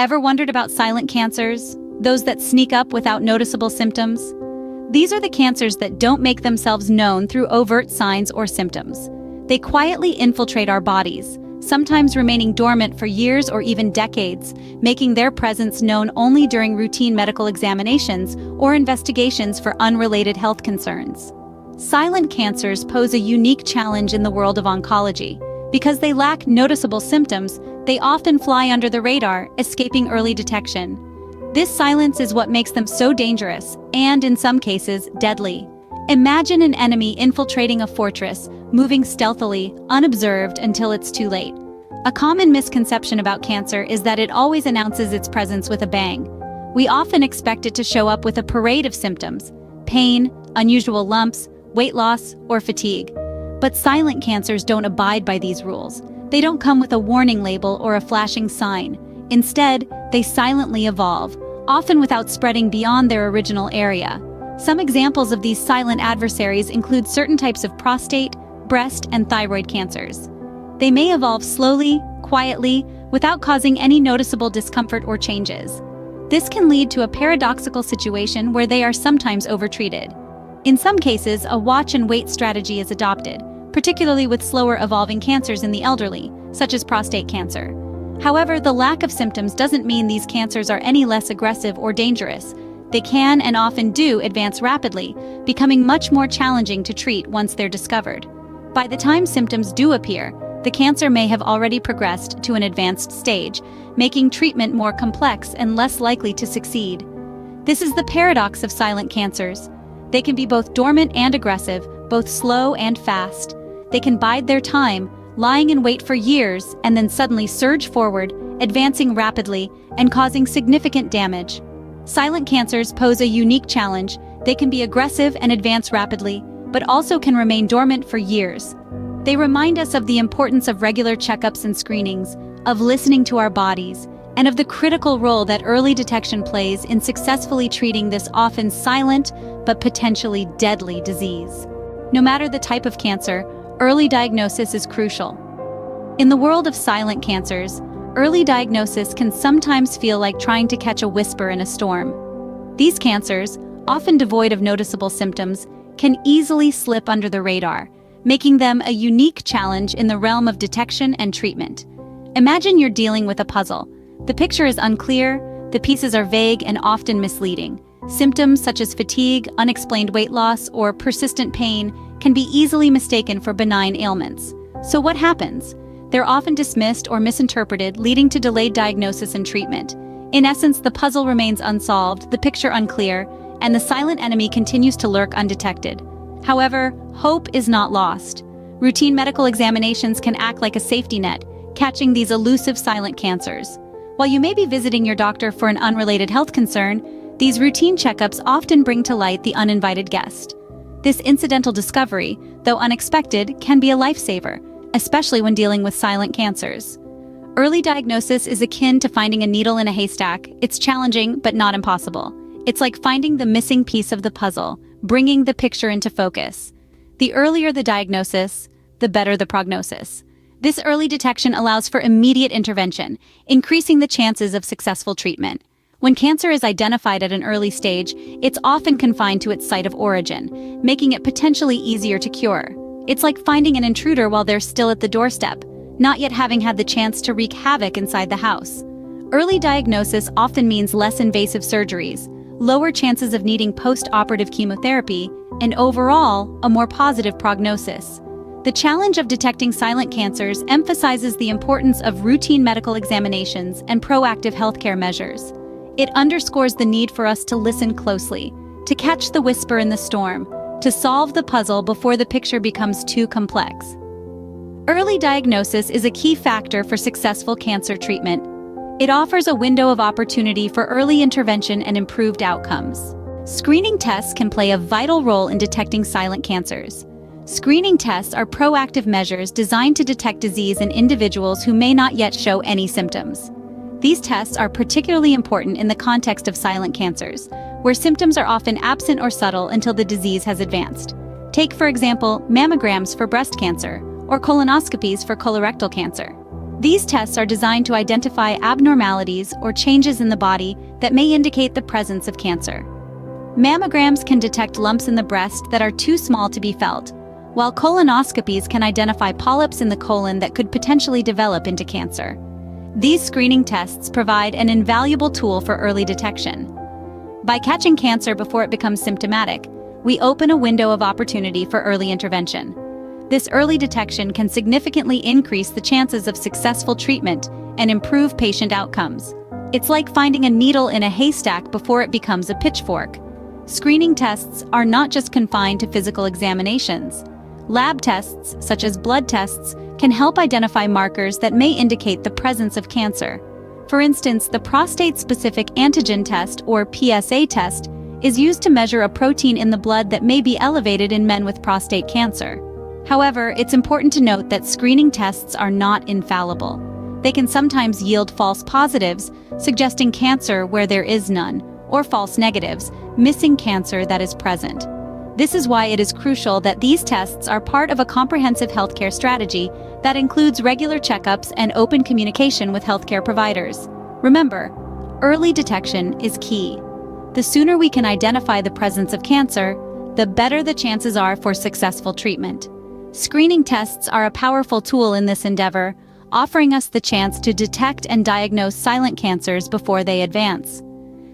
Ever wondered about silent cancers? Those that sneak up without noticeable symptoms? These are the cancers that don't make themselves known through overt signs or symptoms. They quietly infiltrate our bodies, sometimes remaining dormant for years or even decades, making their presence known only during routine medical examinations or investigations for unrelated health concerns. Silent cancers pose a unique challenge in the world of oncology. Because they lack noticeable symptoms, they often fly under the radar, escaping early detection. This silence is what makes them so dangerous, and in some cases, deadly. Imagine an enemy infiltrating a fortress, moving stealthily, unobserved until it's too late. A common misconception about cancer is that it always announces its presence with a bang. We often expect it to show up with a parade of symptoms: pain, unusual lumps, weight loss, or fatigue. But silent cancers don't abide by these rules. They don't come with a warning label or a flashing sign. Instead, they silently evolve, often without spreading beyond their original area. Some examples of these silent adversaries include certain types of prostate, breast, and thyroid cancers. They may evolve slowly, quietly, without causing any noticeable discomfort or changes. This can lead to a paradoxical situation where they are sometimes overtreated. In some cases, a watch-and-wait strategy is adopted, particularly with slower evolving cancers in the elderly, such as prostate cancer. However, the lack of symptoms doesn't mean these cancers are any less aggressive or dangerous. They can and often do advance rapidly, becoming much more challenging to treat once they're discovered. By the time symptoms do appear, the cancer may have already progressed to an advanced stage, making treatment more complex and less likely to succeed. This is the paradox of silent cancers. They can be both dormant and aggressive, both slow and fast. They can bide their time, lying in wait for years, and then suddenly surge forward, advancing rapidly and causing significant damage. Silent cancers pose a unique challenge. They can be aggressive and advance rapidly, but also can remain dormant for years. They remind us of the importance of regular checkups and screenings, of listening to our bodies, and of the critical role that early detection plays in successfully treating this often silent but potentially deadly disease. No matter the type of cancer, early diagnosis is crucial. In the world of silent cancers, early diagnosis can sometimes feel like trying to catch a whisper in a storm. These cancers, often devoid of noticeable symptoms, can easily slip under the radar, making them a unique challenge in the realm of detection and treatment. Imagine you're dealing with a puzzle. The picture is unclear, the pieces are vague and often misleading. Symptoms such as fatigue, unexplained weight loss, or persistent pain can be easily mistaken for benign ailments. So what happens? They're often dismissed or misinterpreted, leading to delayed diagnosis and treatment. In essence, the puzzle remains unsolved, the picture unclear, and the silent enemy continues to lurk undetected. However, hope is not lost. Routine medical examinations can act like a safety net, catching these elusive silent cancers. While you may be visiting your doctor for an unrelated health concern, these routine checkups often bring to light the uninvited guest. This incidental discovery, though unexpected, can be a lifesaver, especially when dealing with silent cancers. Early diagnosis is akin to finding a needle in a haystack. It's challenging, but not impossible. It's like finding the missing piece of the puzzle, bringing the picture into focus. The earlier the diagnosis, the better the prognosis. This early detection allows for immediate intervention, increasing the chances of successful treatment. When cancer is identified at an early stage, it's often confined to its site of origin, making it potentially easier to cure. It's like finding an intruder while they're still at the doorstep, not yet having had the chance to wreak havoc inside the house. Early diagnosis often means less invasive surgeries, lower chances of needing post-operative chemotherapy, and overall, a more positive prognosis. The challenge of detecting silent cancers emphasizes the importance of routine medical examinations and proactive healthcare measures. It underscores the need for us to listen closely, to catch the whisper in the storm, to solve the puzzle before the picture becomes too complex. Early diagnosis is a key factor for successful cancer treatment. It offers a window of opportunity for early intervention and improved outcomes. Screening tests can play a vital role in detecting silent cancers. Screening tests are proactive measures designed to detect disease in individuals who may not yet show any symptoms. These tests are particularly important in the context of silent cancers, where symptoms are often absent or subtle until the disease has advanced. Take, for example, mammograms for breast cancer or colonoscopies for colorectal cancer. These tests are designed to identify abnormalities or changes in the body that may indicate the presence of cancer. Mammograms can detect lumps in the breast that are too small to be felt, while colonoscopies can identify polyps in the colon that could potentially develop into cancer. These screening tests provide an invaluable tool for early detection. By catching cancer before it becomes symptomatic, we open a window of opportunity for early intervention. This early detection can significantly increase the chances of successful treatment and improve patient outcomes. It's like finding a needle in a haystack before it becomes a pitchfork. Screening tests are not just confined to physical examinations. Lab tests, such as blood tests, can help identify markers that may indicate the presence of cancer. For instance, the prostate-specific antigen test, or PSA test, is used to measure a protein in the blood that may be elevated in men with prostate cancer. However, it's important to note that screening tests are not infallible. They can sometimes yield false positives, suggesting cancer where there is none, or false negatives, missing cancer that is present. This is why it is crucial that these tests are part of a comprehensive healthcare strategy that includes regular checkups and open communication with healthcare providers. Remember, early detection is key. The sooner we can identify the presence of cancer, the better the chances are for successful treatment. Screening tests are a powerful tool in this endeavor, offering us the chance to detect and diagnose silent cancers before they advance.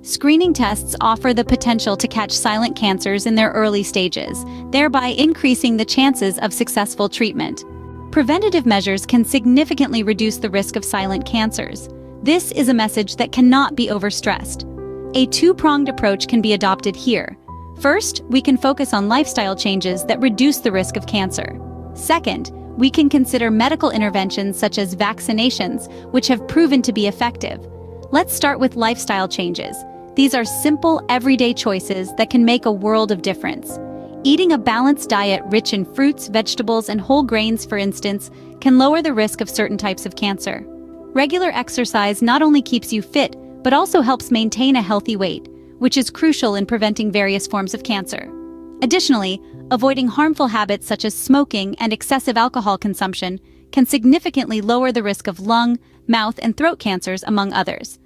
Screening tests offer the potential to catch silent cancers in their early stages, thereby increasing the chances of successful treatment. Preventative measures can significantly reduce the risk of silent cancers. This is a message that cannot be overstressed. A two-pronged approach can be adopted here. First, we can focus on lifestyle changes that reduce the risk of cancer. Second, we can consider medical interventions such as vaccinations, which have proven to be effective. Let's start with lifestyle changes. These are simple, everyday choices that can make a world of difference. Eating a balanced diet rich in fruits, vegetables, and whole grains, for instance, can lower the risk of certain types of cancer. Regular exercise not only keeps you fit, but also helps maintain a healthy weight, which is crucial in preventing various forms of cancer. Additionally, avoiding harmful habits such as smoking and excessive alcohol consumption can significantly lower the risk of lung, mouth, and throat cancers, among others.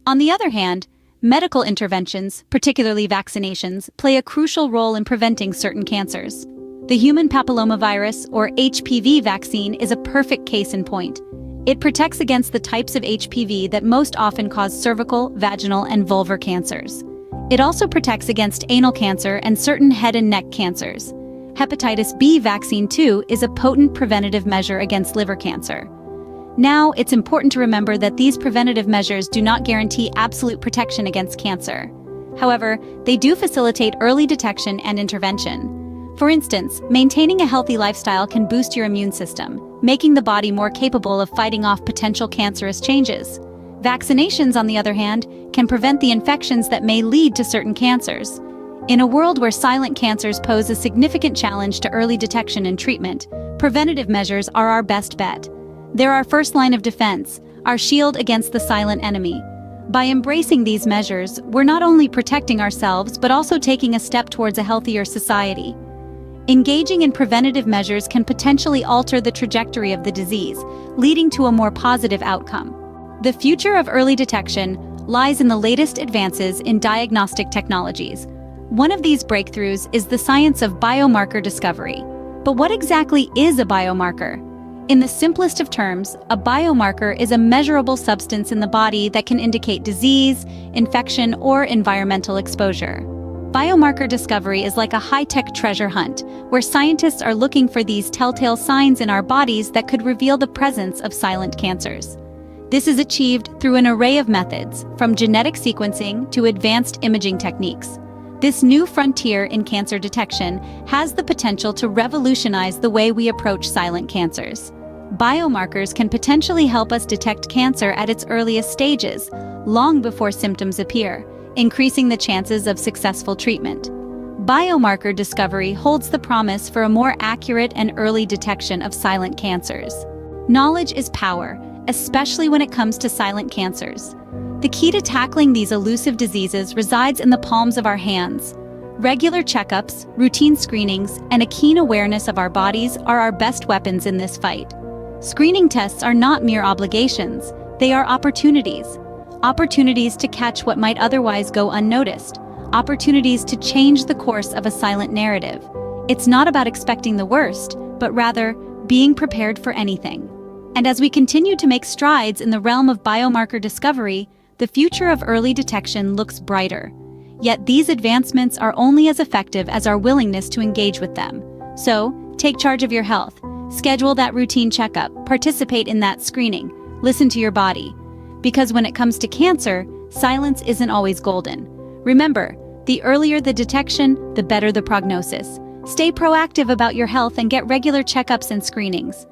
On the other hand, medical interventions, particularly vaccinations, play a crucial role in preventing certain cancers. The human papillomavirus, or HPV vaccine, is a perfect case in point. It protects against the types of HPV that most often cause cervical, vaginal, and vulvar cancers. It also protects against anal cancer and certain head and neck cancers. Hepatitis B vaccine, too, is a potent preventative measure against liver cancer. Now, it's important to remember that these preventative measures do not guarantee absolute protection against cancer. However, they do facilitate early detection and intervention. For instance, maintaining a healthy lifestyle can boost your immune system, making the body more capable of fighting off potential cancerous changes. Vaccinations, on the other hand, can prevent the infections that may lead to certain cancers. In a world where silent cancers pose a significant challenge to early detection and treatment, preventative measures are our best bet. They're our first line of defense, our shield against the silent enemy. By embracing these measures, we're not only protecting ourselves, but also taking a step towards a healthier society. Engaging in preventative measures can potentially alter the trajectory of the disease, leading to a more positive outcome. The future of early detection lies in the latest advances in diagnostic technologies. One of these breakthroughs is the science of biomarker discovery. But what exactly is a biomarker? In the simplest of terms, a biomarker is a measurable substance in the body that can indicate disease, infection, or environmental exposure. Biomarker discovery is like a high-tech treasure hunt, where scientists are looking for these telltale signs in our bodies that could reveal the presence of silent cancers. This is achieved through an array of methods, from genetic sequencing to advanced imaging techniques. This new frontier in cancer detection has the potential to revolutionize the way we approach silent cancers. Biomarkers can potentially help us detect cancer at its earliest stages, long before symptoms appear, increasing the chances of successful treatment. Biomarker discovery holds the promise for a more accurate and early detection of silent cancers. Knowledge is power, especially when it comes to silent cancers. The key to tackling these elusive diseases resides in the palms of our hands. Regular checkups, routine screenings, and a keen awareness of our bodies are our best weapons in this fight. Screening tests are not mere obligations, they are opportunities. Opportunities to catch what might otherwise go unnoticed. Opportunities to change the course of a silent narrative. It's not about expecting the worst, but rather being prepared for anything. And as we continue to make strides in the realm of biomarker discovery, the future of early detection looks brighter. Yet these advancements are only as effective as our willingness to engage with them. So, take charge of your health. Schedule that routine checkup, participate in that screening, listen to your body. Because when it comes to cancer, silence isn't always golden. Remember, the earlier the detection, the better the prognosis. Stay proactive about your health and get regular checkups and screenings.